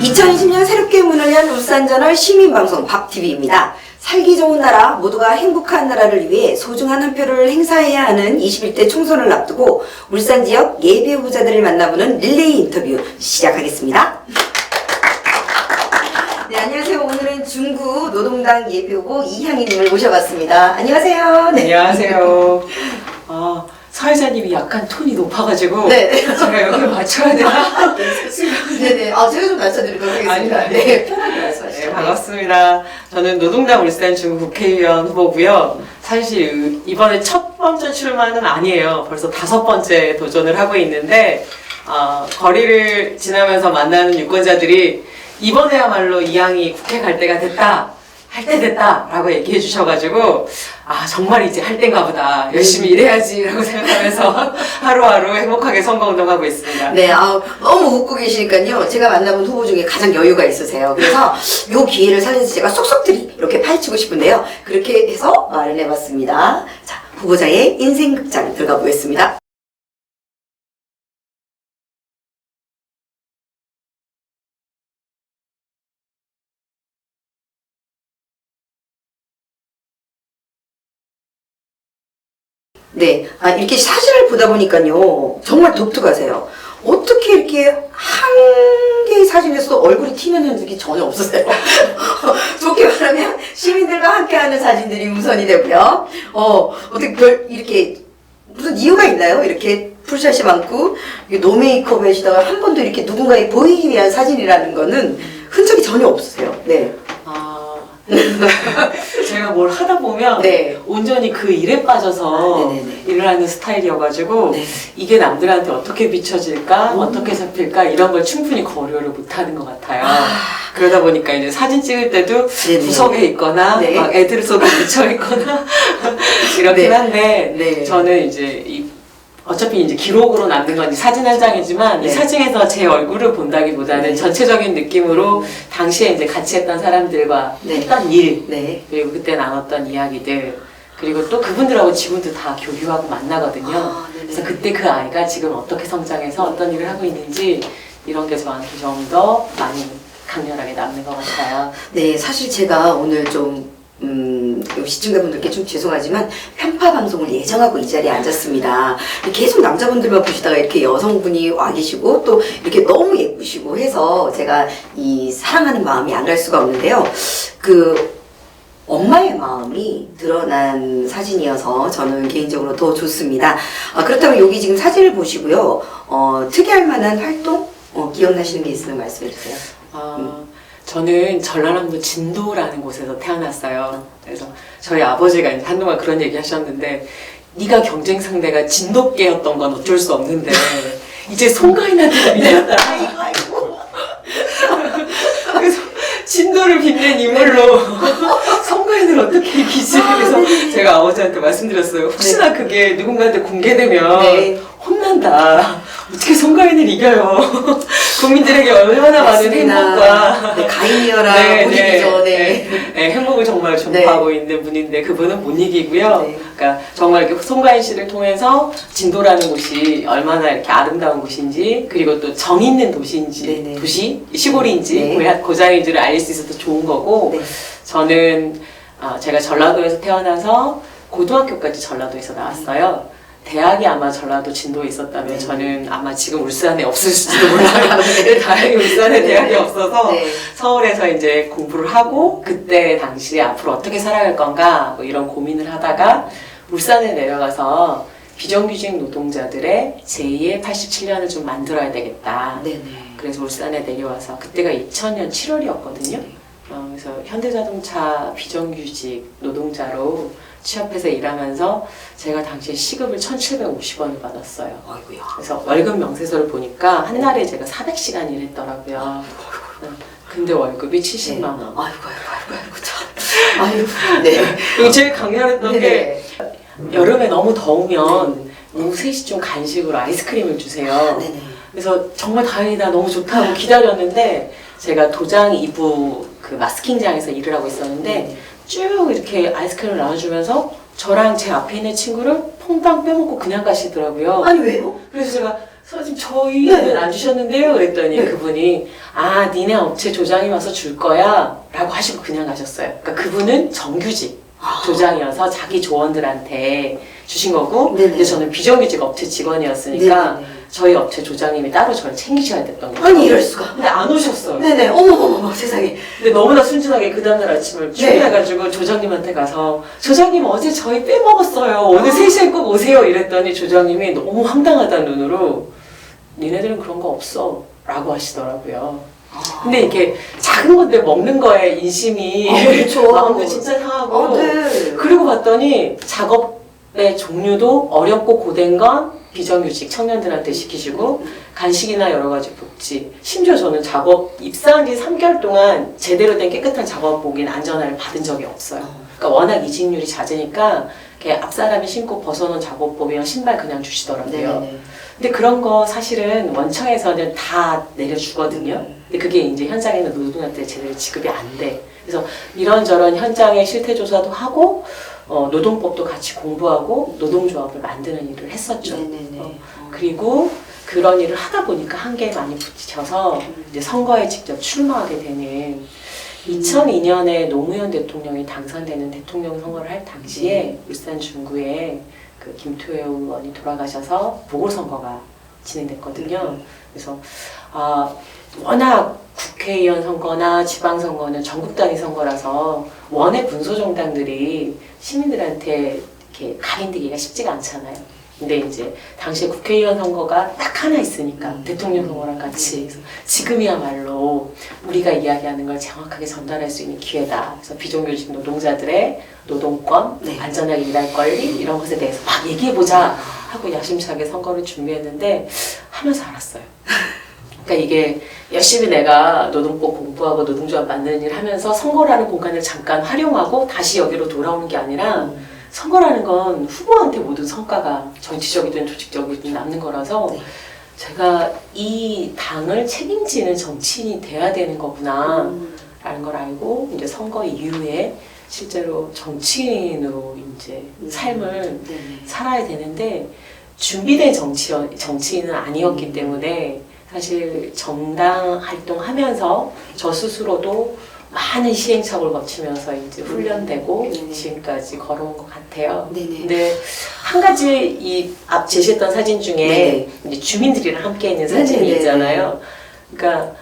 2020년 새롭게 문을 연 울산저널 시민방송 밥TV입니다. 살기 좋은 나라, 모두가 행복한 나라를 위해 소중한 한 표를 행사해야 하는 21대 총선을 앞두고 울산 지역 예비 후보자들을 만나보는 릴레이 인터뷰 시작하겠습니다. 네, 안녕하세요. 오늘은 중구 노동당 예비후보 이향희님을 모셔봤습니다. 안녕하세요. 네. 안녕하세요. 사회자님이 약간 톤이 높아가지고 네. 제가 여기를 맞춰야 되나? 네네. 제가 좀 맞춰드리도록 하겠습니다. 아니, 네, 편하게 말씀하시죠. 네, 반갑습니다. 저는 노동당 울산 중구 국회의원 후보고요. 사실 이번에 첫 번째 출마는 아니에요. 벌써 5번째 도전을 하고 있는데 거리를 지나면서 만나는 유권자들이 이번에야말로 이양이 국회 갈 때가 됐다. 할 때 됐다 라고 얘기해 주셔가지고 정말 이제 할 때인가 보다 열심히 일해야지 라고 생각하면서 하루하루 행복하게 선거운동하고 있습니다. 네, 너무 웃고 계시니까요. 제가 만나본 후보 중에 가장 여유가 있으세요. 그래서 요 기회를 살려서 제가 쏙쏙들이 이렇게 파헤치고 싶은데요. 그렇게 해서 말을 해봤습니다. 자, 후보자의 인생극장 들어가 보겠습니다. 네, 이렇게 사진을 보다 보니까요, 정말 독특하세요. 어떻게 이렇게 한 개의 사진에서 얼굴이 튀는 흔적이 전혀 없으세요. 좋게 말하면 시민들과 함께하는 사진들이 우선이 되고요. 어떻게 이렇게 무슨 이유가 있나요? 이렇게 풀샷이 많고 노 메이크업 하시다가 한 번도 이렇게 누군가에 보이기 위한 사진이라는 거는 흔적이 전혀 없으세요. 네. 제가 뭘 하다 보면 네. 온전히 그 일에 빠져서 일을 하는 스타일이어가지고 네. 이게 남들한테 어떻게 비춰질까, 어떻게 잡힐까 이런 걸 충분히 고려를 못하는 것 같아요. 그러다 보니까 이제 사진 찍을 때도 구석에 있거나 네. 막 애들 속에 묻혀 있거나 이렇긴 한데 네. 저는 이제 어차피 이제 기록으로 남는 건 사진 한 장이지만 이 사진에서 제 얼굴을 본다기보다는 전체적인 느낌으로 당시에 이제 같이 했던 사람들과 했던 일, 그리고 그때 나눴던 이야기들, 그리고 또 그분들하고 지금도 다 교류하고 만나거든요. 그래서 그때 그 아이가 지금 어떻게 성장해서 어떤 일을 하고 있는지 이런 게 저한테 좀 더 많이 강렬하게 남는 것 같아요. 네, 사실 제가 오늘 좀 시청자분들께 좀 죄송하지만 편파 방송을 예정하고 이 자리에 앉았습니다. 계속 남자분들만 보시다가 이렇게 여성분이 와 계시고 또 이렇게 너무 예쁘시고 해서 제가 이 사랑하는 마음이 안 갈 수가 없는데요. 그 엄마의 마음이 드러난 사진이어서 저는 개인적으로 더 좋습니다. 그렇다면 여기 지금 사진을 보시고요. 특이할 만한 활동 기억나시는 게 있으면 말씀해 주세요. 저는 전라남도 진도라는 곳에서 태어났어요. 그래서 저희 아버지가 이제 한동안 그런 얘기 하셨는데, 네가 경쟁 상대가 진돗개였던 건 어쩔 수 없는데 이제 송가인한테 밀렸다. 아이고. 그래서 진도를 빛낸 인물로 송가인을 어떻게 이기지? 그래서 제가 아버지한테 말씀드렸어요. 혹시나 그게 누군가한테 공개되면 혼난다. 어떻게 송가인을 이겨요? 국민들에게 얼마나 많은 행복과 가인이어라 분위기죠. 행복을 정말 전파하고 있는 분인데 그분은 못 이기고요. 그러니까 정말 이렇게 송가인 씨를 통해서 진도라는 곳이 얼마나 이렇게 아름다운 곳인지, 그리고 또 정 있는 도시인지, 시골인지, 고장인지를 알릴 수 있어서 좋은 거고, 저는 제가 전라도에서 태어나서 고등학교까지 전라도에서 나왔어요. 대학이 아마 전라도 진도에 있었다면 저는 아마 지금 울산에 없을지도 몰라요. 다행히 울산에 대학이 없어서 서울에서 이제 공부를 하고 그때 당시에 앞으로 어떻게 살아갈 건가 뭐 이런 고민을 하다가 울산에 내려가서 비정규직 노동자들의 제2의 87년을 좀 만들어야 되겠다. 그래서 울산에 내려와서 그때가 2000년 7월이었거든요. 그래서 현대자동차 비정규직 노동자로 취업해서 일하면서 제가 당시에 시급을 1,750원을 받았어요. 아이고야. 그래서 월급 명세서를 보니까 한 달에 제가 400시간 일했더라고요. 근데 월급이 70만 원. 아이고 참. 그리고 제일 강렬했던 게 여름에 너무 더우면 오후 3시쯤 간식으로 아이스크림을 주세요. 그래서 정말 다행이다, 너무 좋다 하고 기다렸는데 제가 도장 2부 그 마스킹장에서 일을 하고 있었는데 쭉 이렇게 아이스크림을 나눠주면서 저랑 제 앞에 있는 친구를 퐁당 빼먹고 그냥 가시더라고요. 아니 왜요? 그래서 제가 선생님 저희는 네. 안 주셨는데요? 그랬더니 네. 그분이 아 니네 업체 조장이 와서 줄 거야 라고 하시고 그냥 가셨어요. 그러니까 그분은 정규직 조장이어서 자기 조원들한테 주신 거고 네네. 근데 저는 비정규직 업체 직원이었으니까 네네네. 저희 업체 조장님이 따로 저를 챙기셔야 됐던 거예요. 아니 이럴 수가. 근데 안 오셨어요. 네네. 어머머머 세상에. 근데 너무나 순진하게 그 다음날 아침을 출근해가지고 조장님한테 가서 조장님 어제 저희 빼먹었어요. 오늘 3시에 꼭 오세요. 이랬더니 조장님이 너무 황당하다는 눈으로 니네들은 그런 거 없어 라고 하시더라고요. 근데 이렇게 작은 건데 먹는 거에 인심이 그렇죠. 마음도 진짜 상하고 네. 그리고 봤더니 작업의 종류도 어렵고 고된 건 비정규직 청년들한테 시키시고 간식이나 여러 가지 복지 심지어 저는 작업 입사한 지 3개월 동안 제대로 된 깨끗한 작업복인 안전화를 받은 적이 없어요. 그러니까 워낙 이직률이 잦으니까 이렇게 앞사람이 신고 벗어놓은 작업복이랑 신발 그냥 주시더라고요. 네네네. 근데 그런 거 사실은 원청에서는 다 내려주거든요. 근데 그게 이제 현장에는 노동자한테 제대로 지급이 안 돼. 그래서 이런저런 현장의 실태 조사도 하고 노동법도 같이 공부하고 노동조합을 만드는 일을 했었죠. 네네네. 그리고 그런 일을 하다 보니까 한계에 많이 부딪혀서 이제 선거에 직접 출마하게 되는 2002년에 노무현 대통령이 당선되는 대통령 선거를 할 당시에 울산 중구에 그 김토혜 의원이 돌아가셔서 보궐선거가 진행됐거든요. 그래서 워낙 국회의원 선거나 지방선거는 전국 단위 선거라서 원외 군소정당들이 시민들한테 이렇게 각인되기가 쉽지가 않잖아요. 근데 이제 당시에 국회의원 선거가 딱 하나 있으니까 대통령 선거랑 같이 그래서 지금이야말로 우리가 이야기하는 걸 정확하게 전달할 수 있는 기회다. 그래서 비정규직 노동자들의 노동권, 네. 안전하게 일할 권리 이런 것에 대해서 막 얘기해보자 하고 야심차게 선거를 준비했는데 하면서 알았어요. 그러니까 이게 열심히 내가 노동법 공부하고 노동조합 만드는 일 하면서 선거라는 공간을 잠깐 활용하고 다시 여기로 돌아오는 게 아니라 선거라는 건 후보한테 모든 성과가 정치적이든 조직적이든 남는 거라서 네. 제가 이 당을 책임지는 정치인이 돼야 되는 거구나 라는 걸 알고 이제 선거 이후에 실제로 정치인으로 이제 삶을 네네. 살아야 되는데 준비된 정치인은 아니었기 때문에 사실 정당 활동하면서 저 스스로도 많은 시행착오를 거치면서 이제 훈련되고 지금까지 걸어온 것 같아요. 네네. 근데 한 가지 이 앞 제시했던 사진 중에 네네. 이제 주민들이랑 함께 있는 사진이 네네네. 있잖아요. 그러니까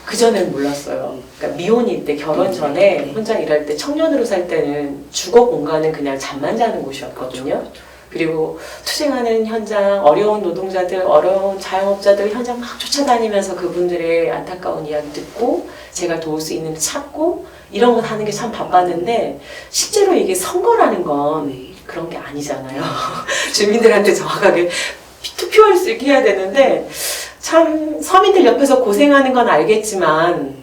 그 전에는 몰랐어요. 그러니까 미혼일 때 결혼 전에 네. 혼자 일할 때 청년으로 살 때는 주거 공간은 그냥 잠만 자는 곳이었거든요. 그리고 투쟁하는 현장, 어려운 노동자들, 어려운 자영업자들 현장 막 쫓아다니면서 그분들의 안타까운 이야기 듣고 제가 도울 수 있는 찾고 이런 거 하는 게 참 바빴는데 실제로 이게 선거라는 건 그런 게 아니잖아요. 주민들한테 정확하게 투표할 수 있게 해야 되는데 참 서민들 옆에서 고생하는 건 알겠지만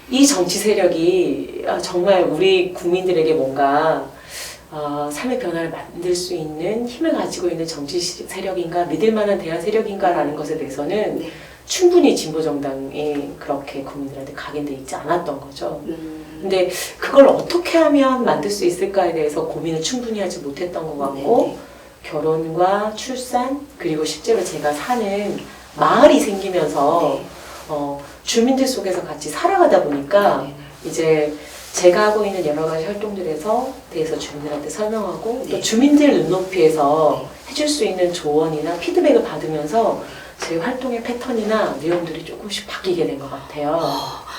이 정치 세력이 정말 우리 국민들에게 뭔가 삶의 변화를 만들 수 있는 힘을 가지고 있는 정치 세력인가 믿을 만한 대화 세력인가라는 것에 대해서는 네. 충분히 진보정당이 그렇게 국민들한테 각인돼 있지 않았던 거죠. 근데 그걸 어떻게 하면 만들 수 있을까에 대해서 고민을 충분히 하지 못했던 것 같고 결혼과 출산 그리고 실제로 제가 사는 마을이 생기면서 주민들 속에서 같이 살아가다 보니까 이제 제가 하고 있는 여러 가지 활동들에서 대해서 주민들한테 설명하고 또 주민들 눈높이에서 해줄 수 있는 조언이나 피드백을 받으면서 제 활동의 패턴이나 내용들이 조금씩 바뀌게 된 것 같아요.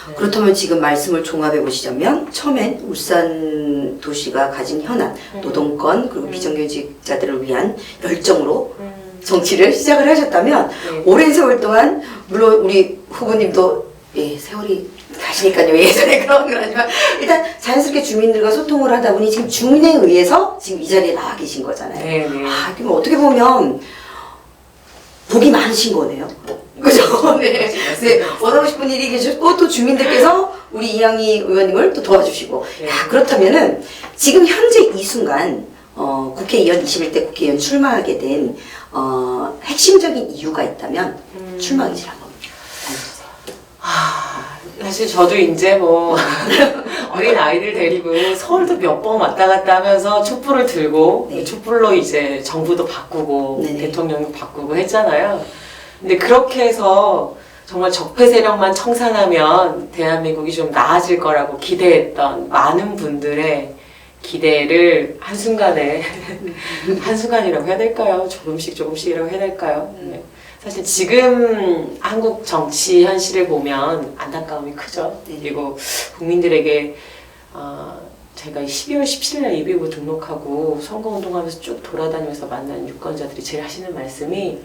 네. 그렇다면 지금 말씀을 종합해 보시자면 처음엔 울산 도시가 가진 현안, 노동권 그리고 비정규직자들을 위한 열정으로 정치를 시작을 하셨다면 네. 오랜 세월 동안 물론 우리 후보님도 세월이 가시니까요. 예전에 그런 건 아니지만 일단 자연스럽게 주민들과 소통을 하다 보니 지금 주민에 의해서 지금 이 자리에 나와 계신 거잖아요. 네. 그럼 어떻게 보면 복이 많으신 거네요. 그죠? 네. 네. 원하고 싶은 일이 계셨고 또 주민들께서 우리 이양희 의원님을 또 도와주시고 네. 그렇다면은 지금 현재 이 순간 국회의원 21대 국회의원 출마하게 된 핵심적인 이유가 있다면 출마 의지를 한번 알려주세요. 사실 저도 이제 뭐 어린 아이들 데리고 서울도 몇 번 왔다 갔다 하면서 촛불을 들고 네. 촛불로 이제 정부도 바꾸고 네네. 대통령도 바꾸고 했잖아요. 근데 그렇게 해서 정말 적폐 세력만 청산하면 대한민국이 좀 나아질 거라고 기대했던 많은 분들의 기대를 한순간에 한순간이라고 해야 될까요? 조금씩이라고 해야 될까요? 네. 사실 지금 한국 정치 현실을 보면 안타까움이 크죠. 네. 그리고 국민들에게 제가 12월 17일 날 예비후보 등록하고 선거운동하면서 쭉 돌아다니면서 만난 유권자들이 제일 하시는 말씀이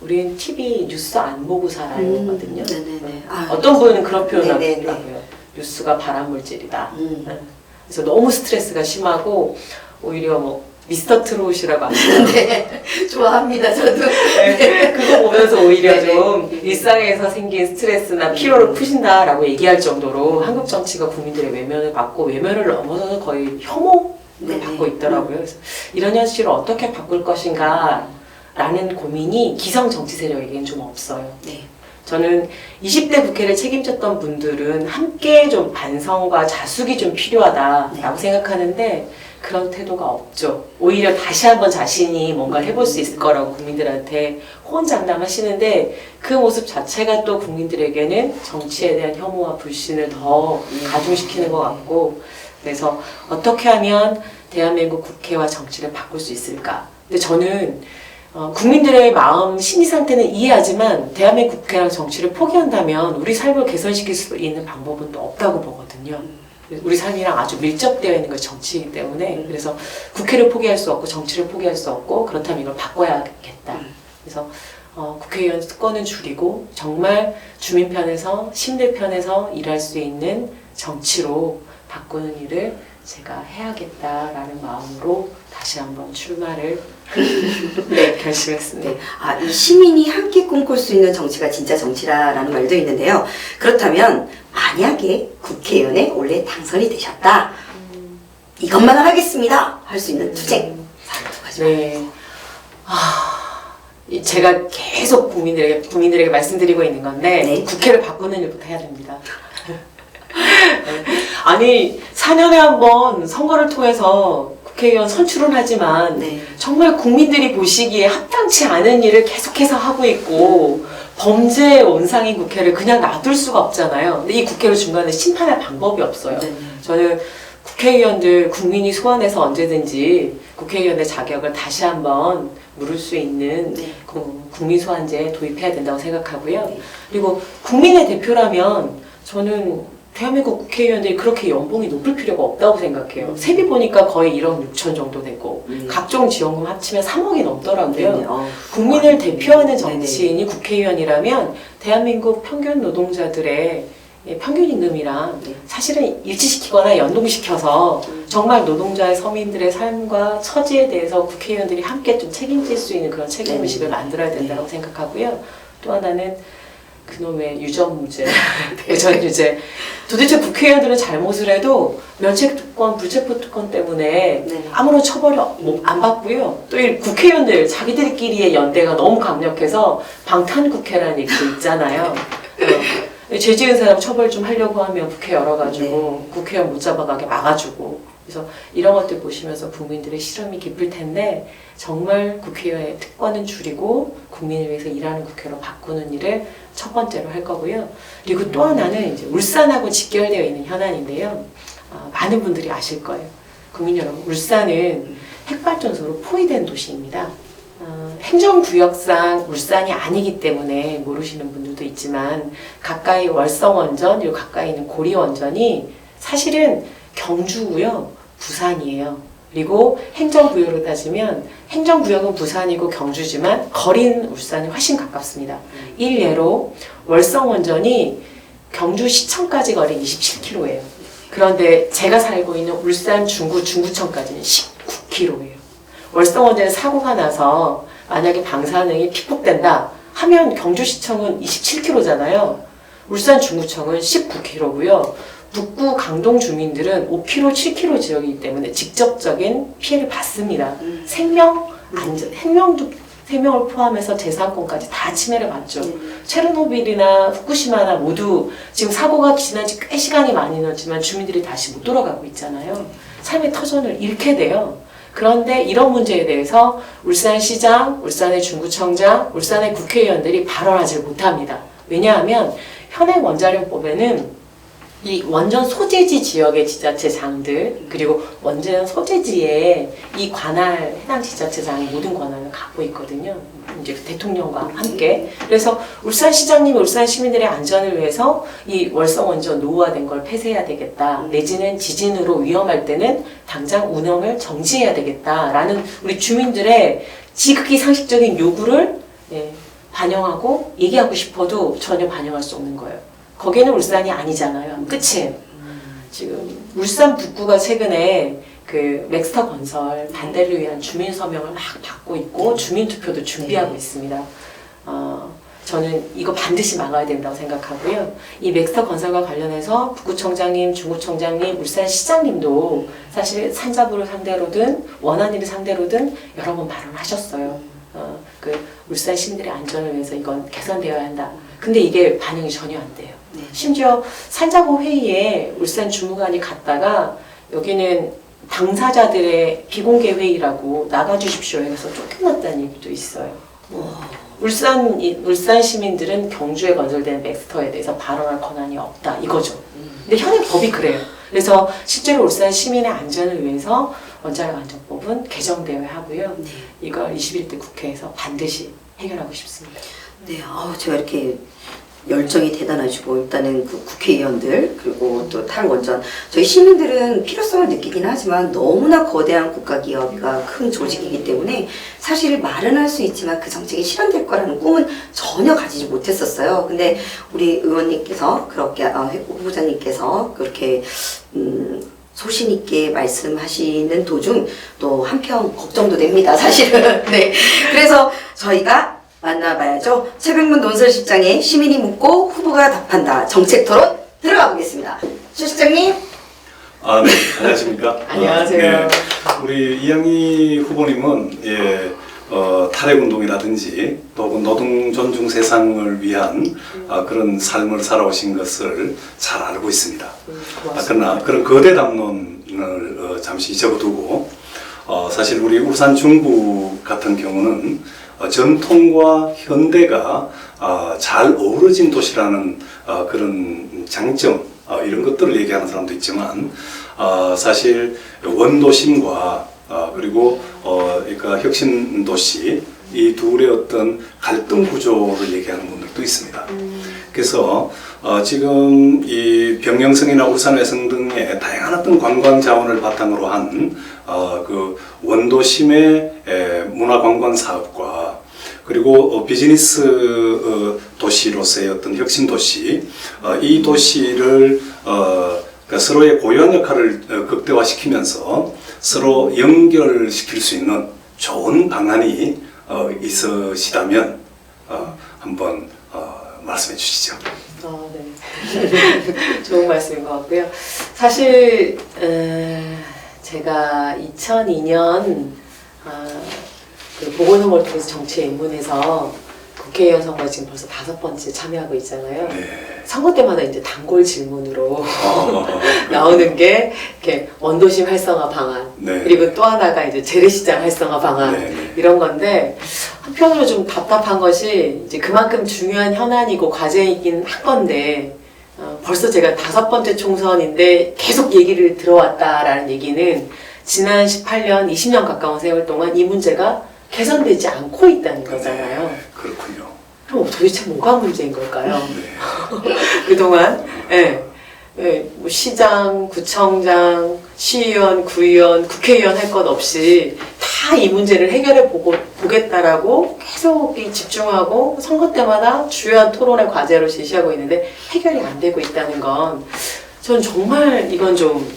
우리는 TV 뉴스 안 보고 살아요 거든요. 네네네. 어떤 분은 그런 표현을 네네네. 하더라고요. 뉴스가 발암물질이다. 네. 그래서 너무 스트레스가 심하고 오히려 뭐 미스터 트롯이라고 하시는데 네. 좋아합니다, 저도. 네, 그거 보면서 오히려 네네. 좀 일상에서 생긴 스트레스나 피로를 푸신다라고 얘기할 정도로 한국 정치가 국민들의 외면을 받고 외면을 넘어서서 거의 혐오를 네네. 받고 있더라고요. 그래서 이런 현실을 어떻게 바꿀 것인가 라는 고민이 기성 정치 세력에게는 좀 없어요. 네. 저는 20대 국회를 책임졌던 분들은 함께 좀 반성과 자숙이 좀 필요하다라고 네. 생각하는데 그런 태도가 없죠. 오히려 다시 한번 자신이 뭔가를 해볼 수 있을 거라고 국민들한테 호언장담하시는데 그 모습 자체가 또 국민들에게는 정치에 대한 혐오와 불신을 더 가중시키는 것 같고 그래서 어떻게 하면 대한민국 국회와 정치를 바꿀 수 있을까? 근데 저는 국민들의 마음, 심리 상태는 이해하지만 대한민국 국회랑 정치를 포기한다면 우리 삶을 개선시킬 수 있는 방법은 또 없다고 보거든요. 우리 삶이랑 아주 밀접되어 있는 것이 정치이기 때문에 그래서 국회를 포기할 수 없고 정치를 포기할 수 없고 그렇다면 이걸 바꿔야겠다. 그래서 국회의원 수건은 줄이고 정말 주민 편에서 시민들 편에서 일할 수 있는 정치로 바꾸는 일을 제가 해야겠다라는 마음으로 다시 한번 출마를 네, 결심했습니다. 네. 이 시민이 함께 꿈꿀 수 있는 정치가 진짜 정치라는 말도 있는데요. 그렇다면 만약에 국회의원에 원래 당선이 되셨다. 이것만 하겠습니다. 할 수 있는 투쟁. 사항 두 가지. 네. 제가 계속 국민들에게 말씀드리고 있는 건데 네. 국회를 바꾸는 일부터 해야 됩니다. 아니 4년에 한 번 선거를 통해서 국회의원 선출은 하지만 네. 정말 국민들이 보시기에 합당치 않은 일을 계속해서 하고 있고 범죄의 원상인 국회를 그냥 놔둘 수가 없잖아요. 근데 이 국회를 중간에 심판할 방법이 없어요. 네. 저는 국회의원들 국민이 소환해서 언제든지 국회의원의 자격을 다시 한번 물을 수 있는 네. 국민 소환제 도입해야 된다고 생각하고요. 네. 그리고 국민의 대표라면 저는 대한민국 국회의원들이 그렇게 연봉이 높을 필요가 없다고 생각해요. 세비 보니까 거의 1억 6천 정도 되고 각종 지원금 합치면 3억이 넘더라고요. 네네. 국민을 대표하는 네네. 정치인이 국회의원이라면 대한민국 평균 노동자들의 평균 임금이랑 네. 사실은 일치시키거나 연동시켜서 정말 노동자의 서민들의 삶과 처지에 대해서 국회의원들이 함께 좀 책임질 수 있는 그런 책임의식을 만들어야 된다고 생각하고요. 또 하나는 그놈의 유전무죄, 유전유죄. 도대체 국회의원들은 잘못을 해도 면책특권, 불체포특권 때문에 네. 아무런 처벌이 안 받고요. 또 이 국회의원들 자기들끼리의 연대가 너무 강력해서 방탄국회라는 얘기도 있잖아요. 죄 지은 사람 처벌 좀 하려고 하면 국회 열어가지고 국회의원 못 잡아가게 막아주고 그래서 이런 것들 보시면서 국민들의 실험이 깊을 텐데 정말 국회의원의 특권은 줄이고 국민을 위해서 일하는 국회로 바꾸는 일을 첫 번째로 할 거고요. 그리고 또 하나는 이제 울산하고 직결되어 있는 현안인데요. 많은 분들이 아실 거예요. 국민 여러분, 울산은 핵발전소로 포위된 도시입니다. 행정구역상 울산이 아니기 때문에 모르시는 분들도 있지만 가까이 월성원전 그리고 가까이 있는 고리원전이 사실은 경주고요. 부산이에요. 그리고 행정구역으로 따지면 행정구역은 부산이고 경주지만 거리는 울산이 훨씬 가깝습니다. 일례로 월성원전이 경주시청까지 거리 27km예요. 그런데 제가 살고 있는 울산 중구청까지는 19km예요. 월성원전에 사고가 나서 만약에 방사능이 피폭된다 하면 경주시청은 27km잖아요. 울산 중구청은 19km고요. 북구 강동 주민들은 5km, 7km 지역이기 때문에 직접적인 피해를 받습니다. 생명도 생명을 포함해서 재산권까지 다 침해를 받죠. 체르노빌이나 후쿠시마나 모두 지금 사고가 지난 지 꽤 시간이 많이 지났지만 주민들이 다시 못 돌아가고 있잖아요. 삶의 터전을 잃게 돼요. 그런데 이런 문제에 대해서 울산시장, 울산의 중구청장, 울산의 국회의원들이 발언하지 못합니다. 왜냐하면 현행 원자력법에는 이 원전 소재지 지역의 지자체장들 그리고 원전 소재지에 이 관할 해당 지자체장이 모든 권한을 갖고 있거든요. 이제 대통령과 함께. 그래서 울산시장님이 울산 시민들의 안전을 위해서 이 월성 원전 노후화된 걸 폐쇄해야 되겠다. 내지는 지진으로 위험할 때는 당장 운영을 정지해야 되겠다라는 우리 주민들의 지극히 상식적인 요구를 반영하고 얘기하고 싶어도 전혀 반영할 수 없는 거예요. 거기는 울산이 아니잖아요. 끝이에요. 지금 울산 북구가 최근에 그 맥스터 건설 반대를 위한 주민 서명을 막 받고 있고 주민 투표도 준비하고 있습니다. 저는 이거 반드시 막아야 된다고 생각하고요. 이 맥스터 건설과 관련해서 북구청장님, 중구청장님, 울산시장님도 사실 산자부를 상대로든 원안위를 상대로든 여러 번 발언하셨어요. 그 울산 시민들의 안전을 위해서 이건 개선되어야 한다. 근데 이게 반영이 전혀 안 돼요. 심지어 산자부 회의에 울산 주무관이 갔다가 여기는 당사자들의 비공개 회의라고 나가주십시오 해서 쫓겨났다는 얘기도 있어요. 울산 시민들은 경주에 건설된 맥스터에 대해서 발언할 권한이 없다 이거죠. 근데 현행 법이 그래요. 그래서 실제로 울산 시민의 안전을 위해서 원자력안전법은 개정되어야 하고요. 이걸 21대 국회에서 반드시 해결하고 싶습니다. 네, 제가 이렇게 열정이 대단하시고 일단은 그 국회의원들 그리고 또 탈원전 저희 시민들은 필요성을 느끼긴 하지만 너무나 거대한 국가기업이가 큰 조직이기 때문에 사실 말은 할 수 있지만 그 정책이 실현될 거라는 꿈은 전혀 가지지 못했었어요. 근데 우리 의원님께서 그렇게 후보자님께서 그렇게 소신 있게 말씀하시는 도중 또 한편 걱정도 됩니다. 사실은. 네. 그래서 저희가 만나봐야죠. 최백문 논설실장의 시민이 묻고 후보가 답한다. 정책토론 들어가 보겠습니다. 실 실장님. 네. 안녕하십니까. 안녕하세요. 네. 우리 이양희 후보님은 탈핵운동이라든지 또 노동 존중 세상을 위한 그런 삶을 살아오신 것을 잘 알고 있습니다. 그러나 그런 거대 담론을 잠시 접어두고 사실 우리 울산 중구 같은 경우는 전통과 현대가 잘 어우러진 도시라는 그런 장점 이런 것들을 얘기하는 사람도 있지만 사실 원도심과 그리고 그러니까 혁신도시 이 둘의 어떤 갈등 구조를 얘기하는 분들도 있습니다. 그래서 지금 이 병영성이나 울산외성 등의 다양한 어떤 관광 자원을 바탕으로 한 그 원도심의 문화관광 사업과 그리고 비즈니스 도시로서의 어떤 혁신 도시 이 도시를 그러니까 서로의 고유한 역할을 극대화시키면서 서로 연결시킬 수 있는 좋은 방안이 있으시다면 한번 말씀해 주시죠. 네. 좋은 말씀인 것 같고요. 사실 제가 2002년 그 보건선거를 통해서 정치에 입문해서 국회의원 선거에 지금 벌써 5번째 참여하고 있잖아요. 네. 선거 때마다 이제 단골 질문으로 나오는 게 이렇게 원도심 활성화 방안, 네. 그리고 또 하나가 이제 재래시장 활성화 방안 네. 이런 건데 한편으로 좀 답답한 것이 이제 그만큼 중요한 현안이고 과제이긴 한 건데 벌써 제가 5번째 총선인데 계속 얘기를 들어왔다라는 얘기는 지난 18년, 20년 가까운 세월 동안 이 문제가 개선되지 않고 있다는 거잖아요. 네, 그렇군요. 그럼 도대체 뭐가 문제인 걸까요? 네. 그동안 뭐 시장, 구청장, 시의원, 구의원, 국회의원 할 것 없이 다 이 문제를 해결해 보겠다라고 계속 집중하고 선거 때마다 주요한 토론의 과제로 제시하고 있는데 해결이 안 되고 있다는 건 전 정말 이건 좀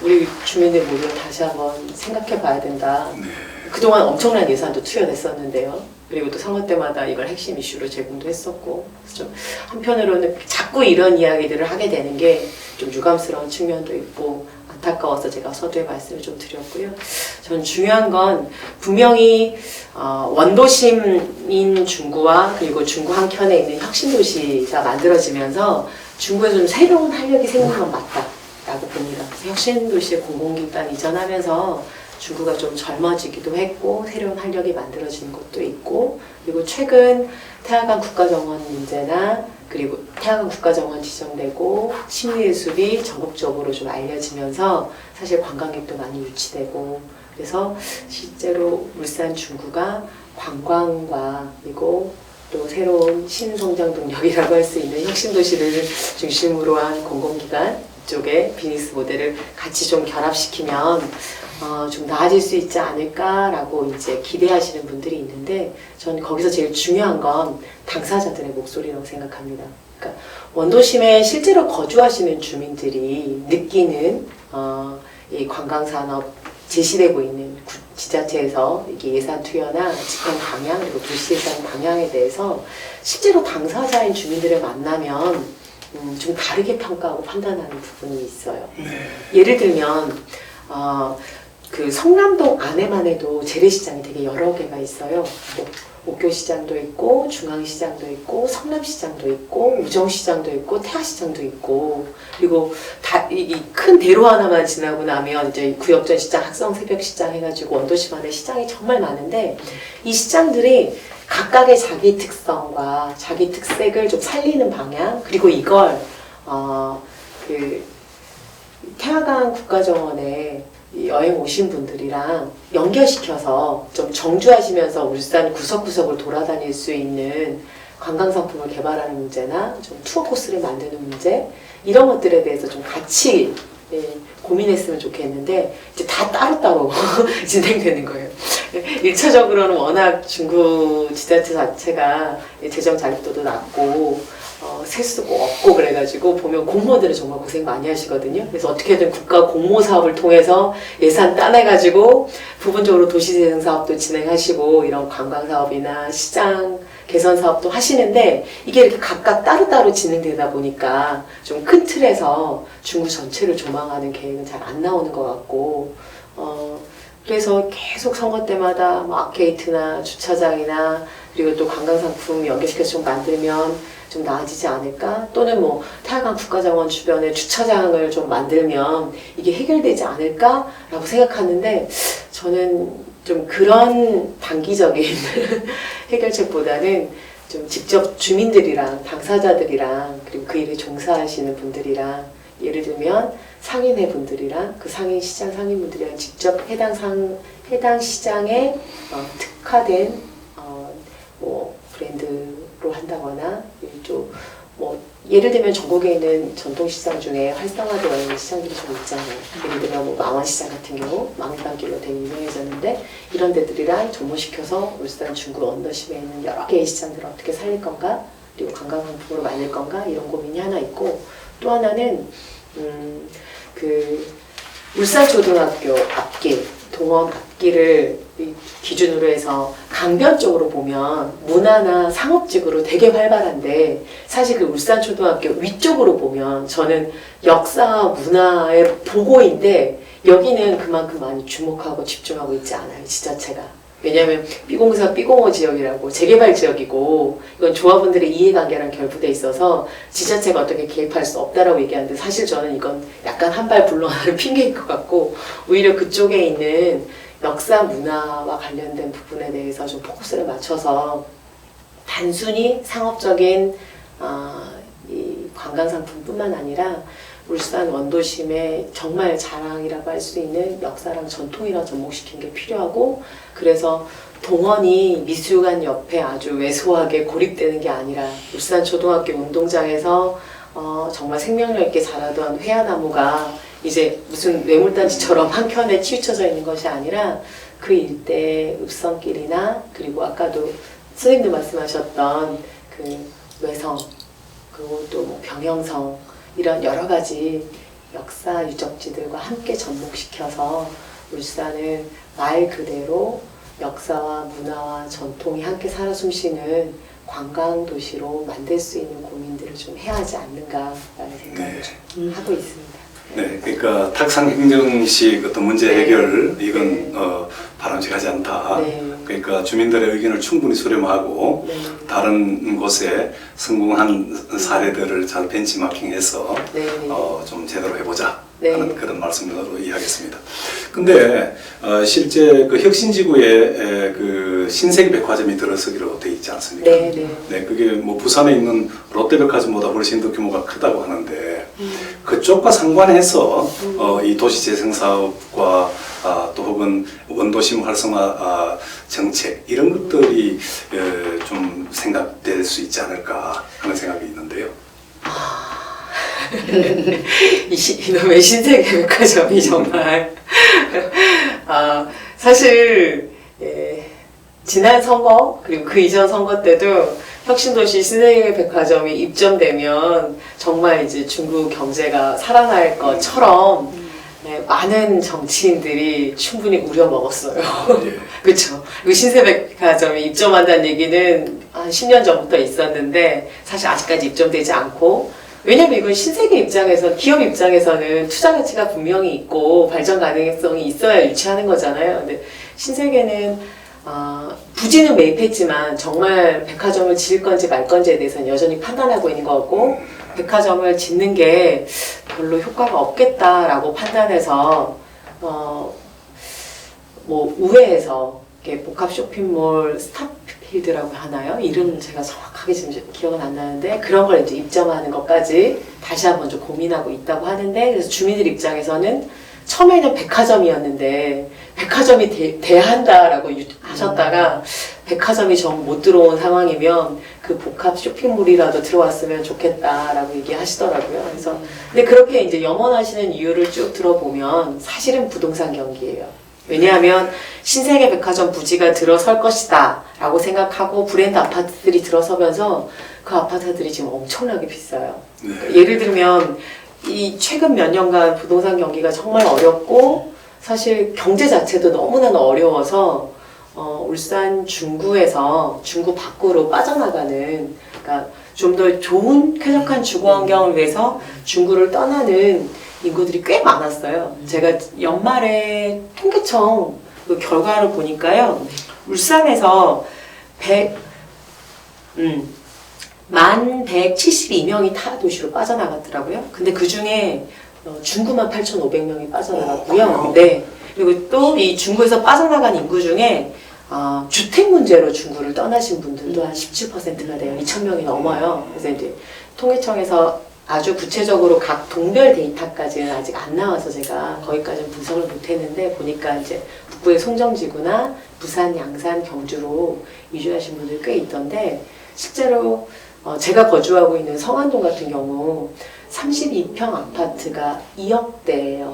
우리 주민들 모두 다시 한번 생각해 봐야 된다. 네. 그동안 엄청난 예산도 투여됐었는데요. 그리고 또 선거 때마다 이걸 핵심 이슈로 제공도 했었고, 그래서 좀 한편으로는 자꾸 이런 이야기들을 하게 되는 게 좀 유감스러운 측면도 있고 안타까워서 제가 서두에 말씀을 좀 드렸고요. 전 중요한 건 분명히 원도심인 중구와 그리고 중구 한켠에 있는 혁신도시가 만들어지면서 중구에 좀 새로운 활력이 생긴 건 맞다라고 봅니다. 그래서 혁신도시의 공공기관 이전하면서 중구가 좀 젊어지기도 했고 새로운 활력이 만들어지는 것도 있고, 그리고 최근 태화강 국가정원 문제나 그리고 태화강 국가정원 지정되고 심리예술이 전국적으로 좀 알려지면서 사실 관광객도 많이 유치되고, 그래서 실제로 울산 중구가 관광과 그리고 또 새로운 신성장 동력이라고 할 수 있는 혁신도시를 중심으로 한 공공기관 쪽의 비즈니스 모델을 같이 좀 결합시키면 좀 나아질 수 있지 않을까라고 이제 기대하시는 분들이 있는데, 저는 거기서 제일 중요한 건 당사자들의 목소리라고 생각합니다. 그러니까 원도심에 실제로 거주하시는 주민들이 느끼는 이 관광산업 제시되고 있는 지자체에서 이게 예산 투여나 집행 방향 그리고 도시 예산 방향에 대해서 실제로 당사자인 주민들을 만나면 좀 다르게 평가하고 판단하는 부분이 있어요. 예를 들면 그 성남동 안에만 해도 재래시장이 되게 여러 개가 있어요. 뭐 옥교시장도 있고 중앙시장도 있고 성남시장도 있고 우정시장도 있고 태화시장도 있고, 그리고 이 큰 대로 하나만 지나고 나면 이제 구역전 시장, 학성 새벽시장 해가지고 원도심 안에 시장이 정말 많은데, 이 시장들이 각각의 자기 특성과 자기 특색을 좀 살리는 방향, 그리고 이걸 그 태화강 국가정원에 여행 오신 분들이랑 연결시켜서 좀 정주하시면서 울산 구석구석을 돌아다닐 수 있는 관광상품을 개발하는 문제나 좀 투어 코스를 만드는 문제, 이런 것들에 대해서 좀 같이 고민했으면 좋겠는데, 이제 다 따로따로 진행되는 거예요. 1차적으로는 워낙 중구 지자체 자체가 재정 자립도도 낮고 세수도 꼭 없고 그래가지고 보면 공무원들은 정말 고생 많이 하시거든요. 그래서 어떻게든 국가 공모 사업을 통해서 예산 따내가지고 부분적으로 도시재생 사업도 진행하시고 이런 관광 사업이나 시장 개선 사업도 하시는데, 이게 이렇게 각각 따로따로 진행되다 보니까 좀 큰 틀에서 중구 전체를 조망하는 계획은 잘 안 나오는 것 같고, 그래서 계속 선거 때마다 뭐 아케이트나 주차장이나 그리고 또 관광상품 연결시켜서 좀 만들면 좀 나아지지 않을까? 또는 뭐 태화강 국가정원 주변에 주차장을 좀 만들면 이게 해결되지 않을까라고 생각하는데, 저는 좀 그런 단기적인 해결책보다는 좀 직접 주민들이랑 당사자들이랑 그리고 그 일에 종사하시는 분들이랑, 예를 들면 상인회 분들이랑 그 상인 시장 상인분들이랑 직접 해당 시장에 특화된 뭐 브랜드로 한다거나, 또 뭐 예를 들면 전국에 있는 전통시장 중에 활성화되어 있는 시장들이 좀 있잖아요. 예를 들면 뭐 망원시장 같은 경우 망리단길로 되게 유명해졌는데, 이런 데들이랑 접목시켜서 울산 중구 원도심에 있는 여러 개의 시장들을 어떻게 살릴 건가, 그리고 관광상품으로 만들 건가, 이런 고민이 하나 있고, 또 하나는 그 울산초등학교 앞길, 동원 앞길을 기준으로 해서 강변 쪽으로 보면 문화나 상업직으로 되게 활발한데, 사실 그 울산초등학교 위쪽으로 보면 저는 역사와 문화의 보고인데, 여기는 그만큼 많이 주목하고 집중하고 있지 않아요, 지자체가. 왜냐하면 B공사, B공호 지역이라고 재개발 지역이고, 이건 조합원들의 이해관계랑 결부돼 있어서 지자체가 어떻게 개입할 수 없다라고 얘기하는데, 사실 저는 이건 약간 한 발 물러나는 핑계인 것 같고, 오히려 그쪽에 있는 역사 문화와 관련된 부분에 대해서 좀 포커스를 맞춰서 단순히 상업적인 이 관광상품뿐만 아니라 울산 원도심의 정말 자랑이라고 할 수 있는 역사랑 전통이랑 접목시킨 게 필요하고, 그래서 동원이 미술관 옆에 아주 왜소하게 고립되는 게 아니라 울산 초등학교 운동장에서 정말 생명력 있게 자라던 회화나무가 이제 무슨 매물단지처럼 한켠에 치우쳐져 있는 것이 아니라 그 일대 읍성길이나, 그리고 아까도 선생님도 말씀하셨던 그 외성, 그리고 또 뭐 병영성, 이런 여러 가지 역사 유적지들과 함께 접목시켜서 울산을 말 그대로 역사와 문화와 전통이 함께 살아 숨쉬는 관광 도시로 만들 수 있는 고민들을 좀 해야 하지 않는가라는 생각을 좀 하고 있습니다. 네, 그러니까 탁상 행정식 어떤 문제 해결 이건 바람직하지 않다. 네. 그러니까 주민들의 의견을 충분히 수렴하고 네. 다른 곳에 성공한 사례들을 잘 벤치마킹해서 네. 좀 제대로 해보자 네. 하는 그런 말씀으로 이해하겠습니다. 근데 실제 그 혁신지구에 그 신세계백화점이 들어서기로 돼 있지 않습니까? 네, 네. 네, 그게 뭐 부산에 있는 롯데백화점보다 훨씬 더 규모가 크다고 하는데 그쪽과 상관해서 이 도시재생사업과 또 혹은 원도심 활성화 정책 이런 것들이 좀 생각될 수 있지 않을까 하는 생각이 있는데요. 이놈의 신세계백화점이 정말 사실 지난 선거 그리고 그 이전 선거 때도 혁신도시 신세계백화점이 입점되면 정말 이제 중국 경제가 살아날 것처럼 많은 정치인들이 충분히 우려 먹었어요. 예. 그렇죠. 그 신세계백화점이 입점한다는 얘기는 한 10년 전부터 있었는데 사실 아직까지 입점되지 않고, 왜냐면 이건 신세계 입장에서, 기업 입장에서는 투자 가치가 분명히 있고 발전 가능성이 있어야 유치하는 거잖아요. 근데 신세계는 부지는 매입했지만 정말 백화점을 지을 건지 말 건지에 대해서는 여전히 판단하고 있는 거고, 백화점을 짓는 게 별로 효과가 없겠다라고 판단해서 뭐 우회해서 이렇게 복합 쇼핑몰 스타필드라고 하나요? 이름 제가 정확하게 지금 기억은 안 나는데 그런 걸 이제 입점하는 것까지 다시 한번 좀 고민하고 있다고 하는데, 그래서 주민들 입장에서는 처음에는 백화점이었는데 백화점이 돼야 한다라고 하셨다가 백화점이 정 못 들어온 상황이면 그 복합 쇼핑몰이라도 들어왔으면 좋겠다라고 얘기하시더라고요. 그래서 근데 그렇게 이제 염원하시는 이유를 쭉 들어보면 사실은 부동산 경기예요. 왜냐하면 신세계 백화점 부지가 들어설 것이다 라고 생각하고 브랜드 아파트들이 들어서면서 그 아파트들이 지금 엄청나게 비싸요. 네. 예를 들면 이 최근 몇 년간 부동산 경기가 정말 어렵고 사실 경제 자체도 너무나 어려워서 울산 중구에서 중구 밖으로 빠져나가는, 그러니까 좀 더 좋은 쾌적한 주거 환경을 위해서 중구를 떠나는 인구들이 꽤 많았어요. 제가 연말에 통계청 그 결과를 보니까요, 울산에서 1,172명이 타 도시로 빠져나갔더라고요. 근데 그 중에 중구만 8,500명이 빠져나갔고요. 네. 그리고 또 이 중구에서 빠져나간 인구 중에 주택 문제로 중구를 떠나신 분들도 한 17%가 돼요. 2,000명이 넘어요. 그래서 이제 통계청에서 아주 구체적으로 각 동별 데이터까지는 아직 안 나와서 제가 거기까지는 분석을 못했는데, 보니까 이제 북부의 송정지구나 부산, 양산, 경주로 이주하신 분들 꽤 있던데, 실제로 제가 거주하고 있는 성안동 같은 경우 32평 아파트가 2억대예요.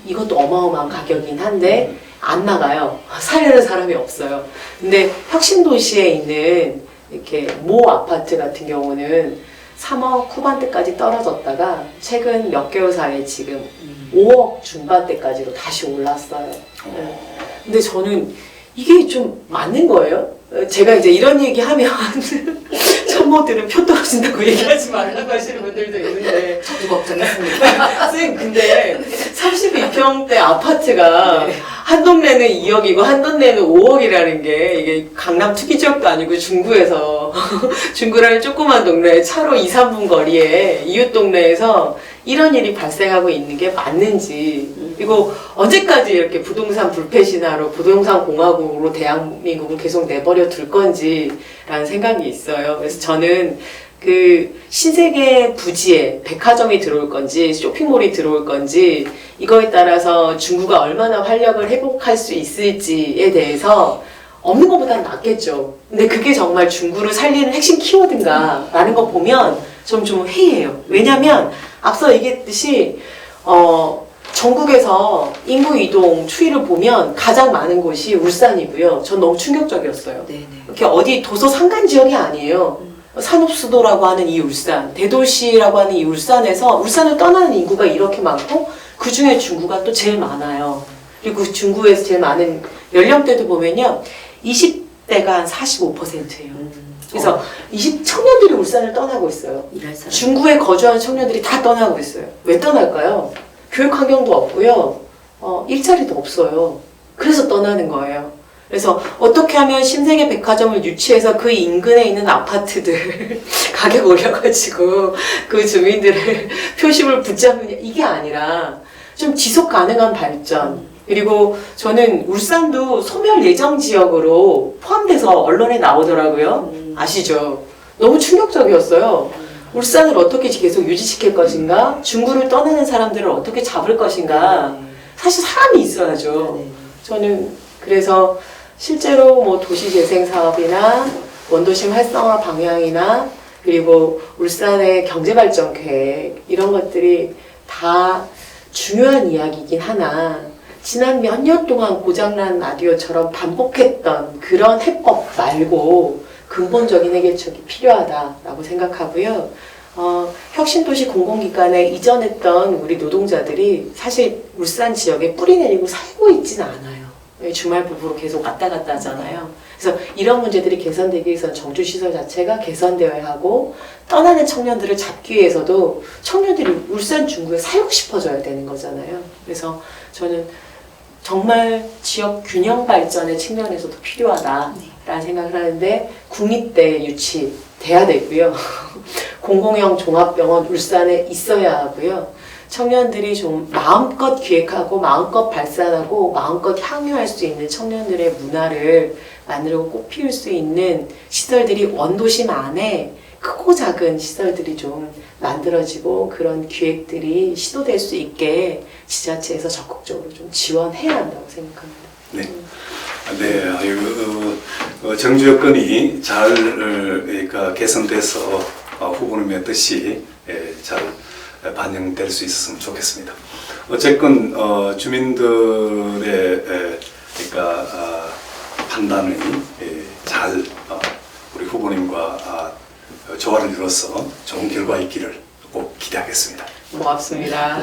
이것도 어마어마한 가격이긴 한데 안 나가요. 사려는 사람이 없어요. 근데 혁신도시에 있는 이렇게 모 아파트 같은 경우는 3억 후반대까지 떨어졌다가 최근 몇 개월 사이에 지금 5억 중반대까지로 다시 올랐어요. 네. 근데 저는 이게 좀 맞는 거예요? 제가 이제 이런 얘기 하면 참모들은 표 떨어진다고 얘기하지 말라고 하시는 분들도 있는데 저도 걱정했습니다. 선생님, 근데 32평대 아파트가 한 동네는 2억이고 한 동네는 5억이라는 게, 이게 강남 투기 지역도 아니고 중구에서 중구라는 조그만 동네 차로 2, 3분 거리에 이웃 동네에서 이런 일이 발생하고 있는 게 맞는지, 그리고 언제까지 이렇게 부동산 불패신화로 부동산 공화국으로 대한민국을 계속 내버려 둘 건지라는 생각이 있어요. 그래서 저는 그 신세계 부지에 백화점이 들어올 건지 쇼핑몰이 들어올 건지 이거에 따라서 중구가 얼마나 활력을 회복할 수 있을지에 대해서 없는 것보다는 낫겠죠. 근데 그게 정말 중구를 살리는 핵심 키워드인가 라는 거 보면 좀 회의해요. 왜냐면 앞서 얘기했듯이 전국에서 인구 이동 추이를 보면 가장 많은 곳이 울산이고요. 전 너무 충격적이었어요. 네네. 이렇게 어디 도서 산간 지역이 아니에요. 산업수도라고 하는 이 울산, 대도시라고 하는 이 울산에서 울산을 떠나는 인구가 이렇게 많고 그 중에 중구가 또 제일 많아요. 그리고 중구에서 제일 많은 연령대도 보면요, 20대가 한 45%예요. 그래서 20 청년들이 울산을 떠나고 있어요. 일할 사람. 중구에 거주하는 청년들이 다 떠나고 있어요. 왜 떠날까요? 교육 환경도 없고요. 일자리도 없어요. 그래서 떠나는 거예요. 그래서 어떻게 하면 신세계 백화점을 유치해서 그 인근에 있는 아파트들 가격 올려가지고 그 주민들을 표심을 붙잡느냐 이게 아니라 좀 지속 가능한 발전. 그리고 저는 울산도 소멸 예정 지역으로 포함돼서 언론에 나오더라고요. 아시죠? 너무 충격적이었어요. 울산을 어떻게 계속 유지시킬 것인가? 중구를 떠나는 사람들을 어떻게 잡을 것인가? 사실 사람이 있어야죠. 저는 그래서 실제로 뭐 도시재생 사업이나 원도심 활성화 방향이나 그리고 울산의 경제발전 계획 이런 것들이 다 중요한 이야기이긴 하나 지난 몇 년 동안 고장난 라디오처럼 반복했던 그런 해법 말고 근본적인 해결책이 필요하다라고 생각하고요. 혁신도시 공공기관에 이전했던 우리 노동자들이 사실 울산 지역에 뿌리 내리고 살고 있지는 않아요. 주말 부부로 계속 왔다 갔다 하잖아요. 그래서 이런 문제들이 개선되기 위해서는 정주시설 자체가 개선되어야 하고 떠나는 청년들을 잡기 위해서도 청년들이 울산 중구에 살고 싶어져야 되는 거잖아요. 그래서 저는 정말 지역 균형 발전의 측면에서도 필요하다라는 생각을 하는데 국립대 유치돼야 되고요. 공공형 종합병원 울산에 있어야 하고요. 청년들이 좀 마음껏 기획하고 마음껏 발산하고 마음껏 향유할 수 있는 청년들의 문화를 만들고 꽃피울 수 있는 시설들이 원도심 안에 크고 작은 시설들이 좀 만들어지고 그런 기획들이 시도될 수 있게 지자체에서 적극적으로 좀 지원해야 한다고 생각합니다. 네. 네, 정주 여건이 잘 그러니까 개선돼서 후보님의 뜻이 잘 반영될 수 있었으면 좋겠습니다. 어쨌건 주민들의 그러니까 판단이 잘 우리 후보님과 조화를 이뤄서 좋은 결과 있기를 꼭 기대하겠습니다. 고맙습니다.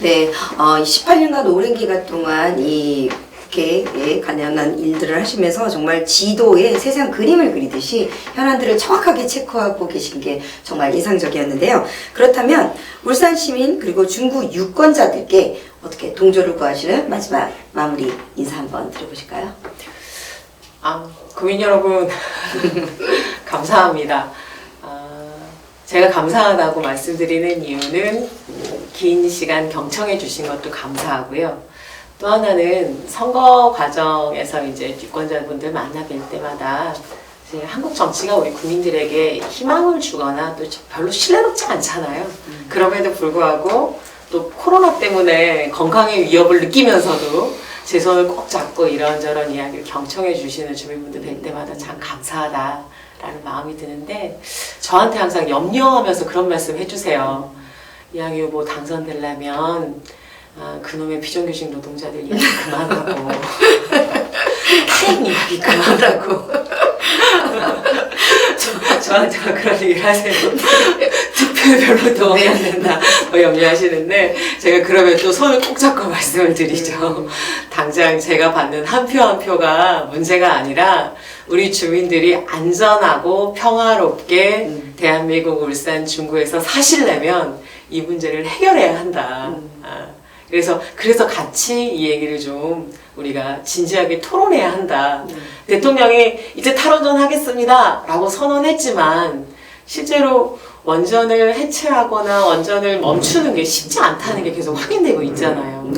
네, 18년간 오랜 기간 동안 이 국회에 관련한 일들을 하시면서 정말 지도에 세상 그림을 그리듯이 현안들을 정확하게 체크하고 계신 게 정말 인상적이었는데요. 그렇다면 울산 시민 그리고 중구 유권자들께 어떻게 동조를 구하시는 마지막 마무리 인사 한번 드려보실까요? 국민 여러분 감사합니다. 제가 감사하다고 말씀드리는 이유는 긴 시간 경청해 주신 것도 감사하고요. 또 하나는 선거 과정에서 이제 유권자분들 만나 뵐 때마다 이제 한국 정치가 우리 국민들에게 희망을 주거나 또 별로 신뢰롭지 않잖아요. 그럼에도 불구하고 또 코로나 때문에 건강의 위협을 느끼면서도 제 손을 꼭 잡고 이런저런 이야기를 경청해 주시는 주민분들 뵐 때마다 참 감사하다라는 마음이 드는데 저한테 항상 염려하면서 그런 말씀 해주세요. 이양희 후보 당선되려면 그놈의 비정규직 노동자들 이야기 그만하고 타협 이야기 그만하고 저한테 그런 얘기를 하세요. 투표에 별로 도움이 안 된다 염려하시는데 제가 그러면 또 손을 꼭 잡고 말씀을 드리죠. 당장 제가 받는 한 표 한 표가 문제가 아니라 우리 주민들이 안전하고 평화롭게 대한민국 울산 중구에서 사시려면 이 문제를 해결해야 한다. 그래서 같이 이 얘기를 좀 우리가 진지하게 토론해야 한다. 대통령이 이제 탈원전 하겠습니다 라고 선언했지만 실제로 원전을 해체하거나 원전을 멈추는 게 쉽지 않다는 게 계속 확인되고 있잖아요.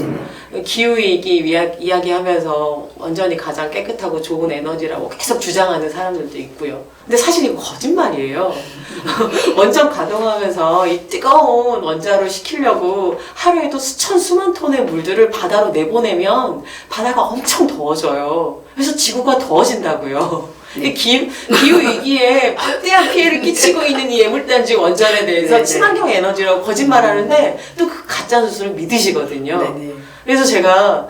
기후위기 이야기하면서 원전이 가장 깨끗하고 좋은 에너지라고 계속 주장하는 사람들도 있고요. 근데 사실 이거 거짓말이에요. 원전 가동하면서 이 뜨거운 원자로 식히려고 하루에도 수만 톤의 물들을 바다로 내보내면 바다가 엄청 더워져요. 그래서 지구가 더워진다고요. 기후위기에 막대한 피해를 끼치고 있는 이 예물단지 원전에 대해서 친환경 에너지라고 거짓말하는데 또 그 가짜뉴스를 믿으시거든요. 그래서 제가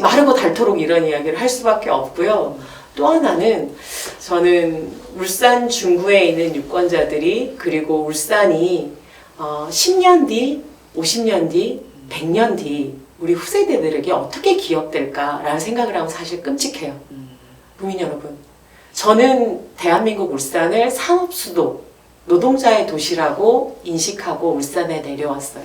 마르고 닳도록 이런 이야기를 할 수밖에 없고요. 또 하나는 저는 울산 중구에 있는 유권자들이 그리고 울산이 10년 뒤, 50년 뒤, 100년 뒤 우리 후세대들에게 어떻게 기억될까라는 생각을 하면 사실 끔찍해요. 국민 여러분, 저는 대한민국 울산을 산업수도, 노동자의 도시라고 인식하고 울산에 내려왔어요.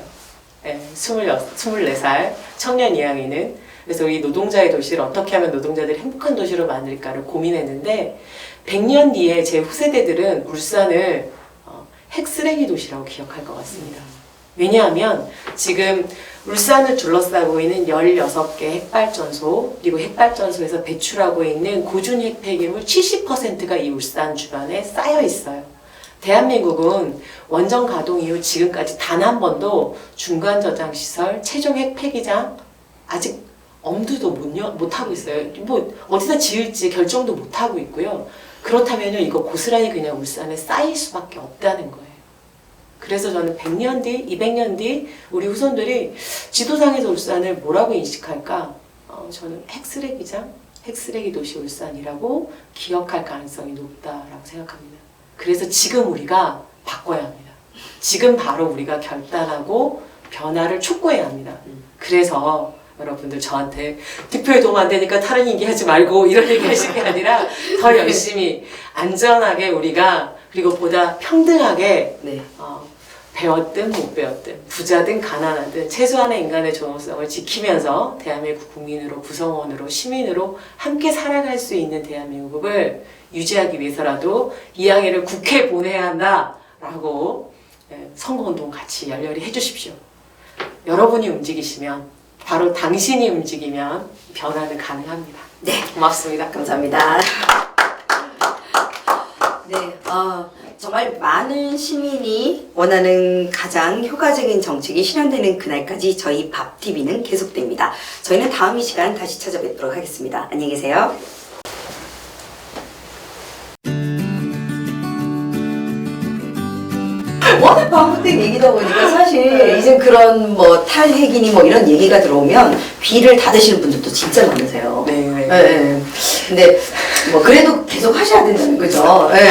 네, 24살 청년 이야기는. 그래서 이 노동자의 도시를 어떻게 하면 노동자들이 행복한 도시로 만들까를 고민했는데 100년 뒤에 제 후세대들은 울산을 핵쓰레기 도시라고 기억할 것 같습니다. 왜냐하면 지금 울산을 둘러싸고 있는 16개 핵발전소, 그리고 핵발전소에서 배출하고 있는 고준 핵폐기물 70%가 이 울산 주변에 쌓여 있어요. 대한민국은 원전 가동 이후 지금까지 단 한 번도 중간 저장 시설, 최종 핵폐기장 아직 엄두도 못 하고 있어요. 뭐 어디다 지을지 결정도 못 하고 있고요. 그렇다면요, 이거 고스란히 그냥 울산에 쌓일 수밖에 없다는 거예요. 그래서 저는 100년 뒤, 200년 뒤 우리 후손들이 지도상에서 울산을 뭐라고 인식할까? 저는 핵쓰레기장, 핵쓰레기 도시 울산이라고 기억할 가능성이 높다라고 생각합니다. 그래서 지금 우리가 바꿔야 합니다. 지금 바로 우리가 결단하고 변화를 촉구해야 합니다. 그래서 여러분들 저한테 득표에 도움 안 되니까 다른 얘기하지 말고 이런 얘기 하실 게 아니라 더 열심히 안전하게 우리가 그리고 보다 평등하게 네. 배웠든 못 배웠든 부자든 가난하든 최소한의 인간의 존엄성을 지키면서 대한민국 국민으로 구성원으로 시민으로 함께 살아갈 수 있는 대한민국을 유지하기 위해서라도 이야기를 국회에 보내야 한다라고 선거운동 같이 열렬히 해주십시오. 여러분이 움직이시면 바로 당신이 움직이면 변화는 가능합니다. 네. 고맙습니다. 감사합니다. 네, 정말 많은 시민이 원하는 가장 효과적인 정책이 실현되는 그날까지 저희 밥TV는 계속됩니다. 저희는 다음 이 시간 다시 찾아뵙도록 하겠습니다. 안녕히 계세요. 워낙 반복된 얘기다 보니까 사실 이제 그런 뭐 탈핵이니 뭐 이런 얘기가 들어오면 귀를 닫으시는 분들도 진짜 많으세요. 네. 네. 근데 뭐 그래도 계속 하셔야 된다는 거죠. 네.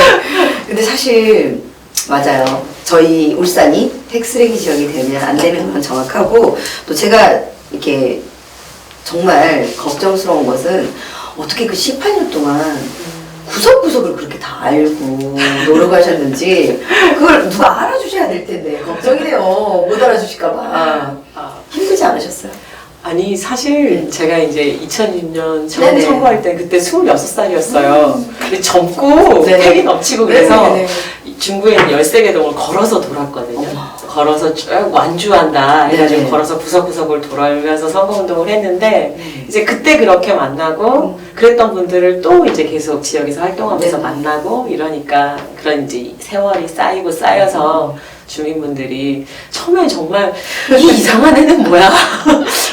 근데 사실 맞아요. 저희 울산이 핵쓰레기 지역이 되면 안 되는 건 정확하고 또 제가 이렇게 정말 걱정스러운 것은 어떻게 그 18년 동안 구석구석을 그렇게 다 알고 노력하셨는지 그걸 누가 알아주셔야 될 텐데 걱정이 돼요. 못 알아주실까봐. 힘들지 않으셨어요? 아니 사실 제가 이제 2006년 처음 네네. 선거할 때 그때 26살이었어요. 근데 젊고 네네. 패기 넘치고 그래서 네네네. 중구에 있는 13개 동을 걸어서 돌았거든요. 어머. 걸어서 쭉 완주한다 해가지고 네네. 걸어서 구석구석을 돌아가면서 선거운동을 했는데 이제 그때 그렇게 만나고 그랬던 분들을 또 이제 계속 지역에서 활동하면서 네네. 만나고 이러니까 그런 이제 세월이 쌓이고 쌓여서 주민분들이 처음에 정말 이 이상한 애는 뭐야?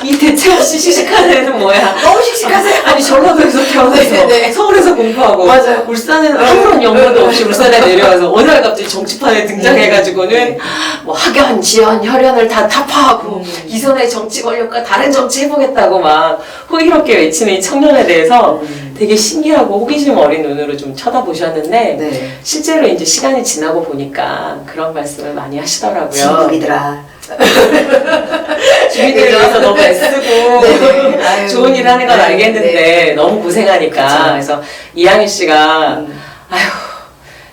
이 대체 없이 시식한 애는 뭐야? 너무 씩씩하세요. 아니 전라도에서 태어나서 네네. 서울에서 공부하고 맞아요. 울산에는 아무런 연고도 없이 울산에 내려와서 어느 날 갑자기 정치판에 등장해가지고는 네. 뭐 학연, 지연, 혈연을 다 타파하고 이선의 정치 권력과 다른 정치 해보겠다고 막 호의롭게 외치는 이 청년에 대해서 되게 신기하고 호기심 어린 눈으로 좀 쳐다보셨는데 네. 실제로 이제 시간이 지나고 보니까 그런 말씀을 많이 하시더라고요. 진국이더라. 주민들을 위해서 너무 애쓰고 네네. 아유. 좋은 일 하는 건 네. 알겠는데 네. 너무 고생하니까 그쵸. 그래서 이양희 씨가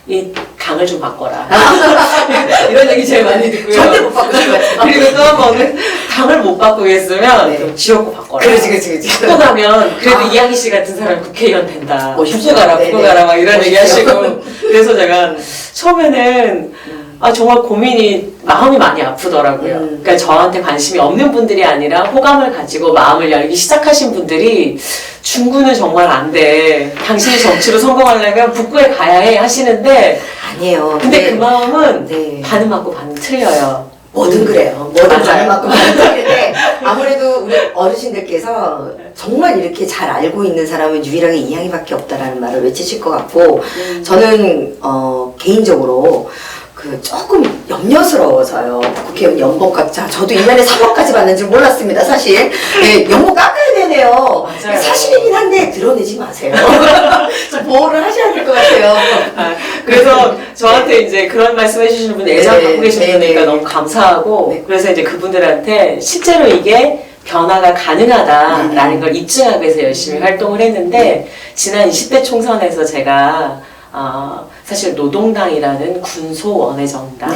이 당을 좀 바꿔라 이런 얘기 제일 많이 듣고요. 절대 못 바꾸실 것 같아요. 그리고 또 한 번은 당을 못 바꾸겠으면 네. 그럼 지역구 바꿔라. 그렇지. 바꿔 나면 그래도 이양희 씨 같은 사람 국회의원 된다. 멋있죠. 바꿔 가라, 네네. 바꿔 가라 막 이런 얘기 멋있죠. 하시고 그래서 제가 처음에는 정말 고민이 마음이 많이 아프더라고요. 그러니까 저한테 관심이 없는 분들이 아니라 호감을 가지고 마음을 열기 시작하신 분들이 중구는 정말 안 돼. 당신이 정치로 성공하려면 북구에 가야 해 하시는데 아니에요. 근데 그 마음은 네. 반은 맞고 반은 틀려요. 뭐든 그래요. 뭐든 맞아요. 반응 맞고 반응 틀린데 아무래도 우리 어르신들께서 정말 이렇게 잘 알고 있는 사람은 유일하게 이양희밖에 없다라는 말을 외치실 것 같고 저는 개인적으로 그 조금 염려스러워서요. 국회의원 연봉값. 자, 저도 1년에 3억까지 받는 줄 몰랐습니다, 사실. 네, 연봉 깎아야 되네요. 맞아요. 사실이긴 한데 드러내지 마세요. 좀 보호를 하셔야 될 것 같아요. 그래서 저한테 이제 그런 말씀 해주시는 분 애정 네, 갖고 계신 네, 분이니까 네. 너무 감사하고 네. 그래서 이제 그분들한테 실제로 이게 변화가 가능하다라는 걸 입증하기 위해서 열심히 활동을 했는데 지난 20대 총선에서 제가 사실 노동당이라는 군소원외 정당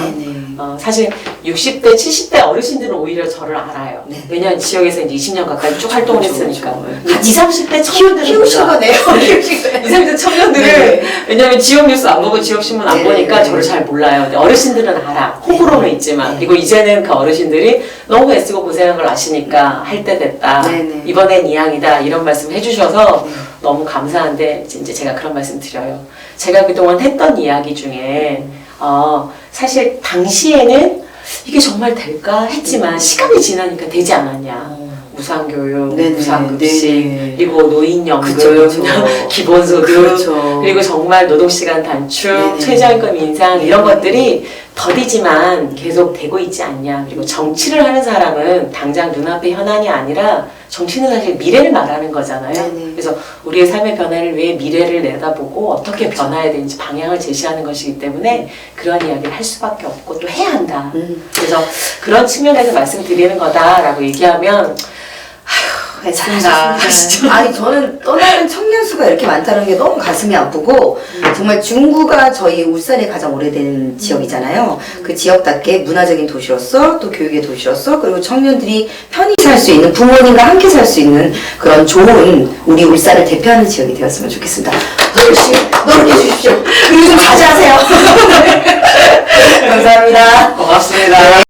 사실 60대 70대 어르신들은 오히려 저를 알아요. 네. 왜냐하면 지역에서 이제 20년 가까이 쭉 활동을 그렇죠, 했으니까 그렇죠. 20, 30대 청년들은 키우신 몰라. 거네요. 키우신 거네요. 20, 30대 청년들은 네. 왜냐면 지역 뉴스 안 보고 지역 신문 안 네. 보니까 저를 잘 몰라요. 근데 어르신들은 알아. 호구로는 있지만. 네. 그리고 이제는 그 어르신들이 너무 애쓰고 고생한 걸 아시니까 할 때 됐다. 네. 이번엔 이왕이다. 이런 말씀 해주셔서 너무 감사한데 이제 제가 그런 말씀 드려요. 제가 그동안 했던 이야기 중에 사실 당시에는 이게 정말 될까 했지만 시간이 지나니까 되지 않았냐. 무상교육, 네네. 무상급식, 네네. 그리고 노인연금, 그쵸, 그쵸. 기본소득, 그렇죠. 그리고 정말 노동시간 단축, 네네. 최저임금 인상 이런 것들이 더디지만 계속 되고 있지 않냐. 그리고 정치를 하는 사람은 당장 눈앞의 현안이 아니라 정치는 사실 미래를 말하는 거잖아요. 네네. 그래서 우리의 삶의 변화를 위해 미래를 내다보고 어떻게 변화해야 되는지 방향을 제시하는 것이기 때문에 그런 이야기를 할 수밖에 없고 또 해야 한다. 그래서 그런 측면에서 말씀드리는 거다라고 얘기하면 잘하셨습니다. 아니 저는 떠나는 청년 수가 이렇게 많다는 게 너무 가슴이 아프고 정말 중구가 저희 울산의 가장 오래된 지역이잖아요. 그 지역답게 문화적인 도시로서 또 교육의 도시로서 그리고 청년들이 편히 살 수 있는 부모님과 함께 살 수 있는 그런 좋은 우리 울산을 대표하는 지역이 되었으면 좋겠습니다. 열심히 노력해 주십시오. 그리고 좀 자제하세요. 감사합니다. 고맙습니다.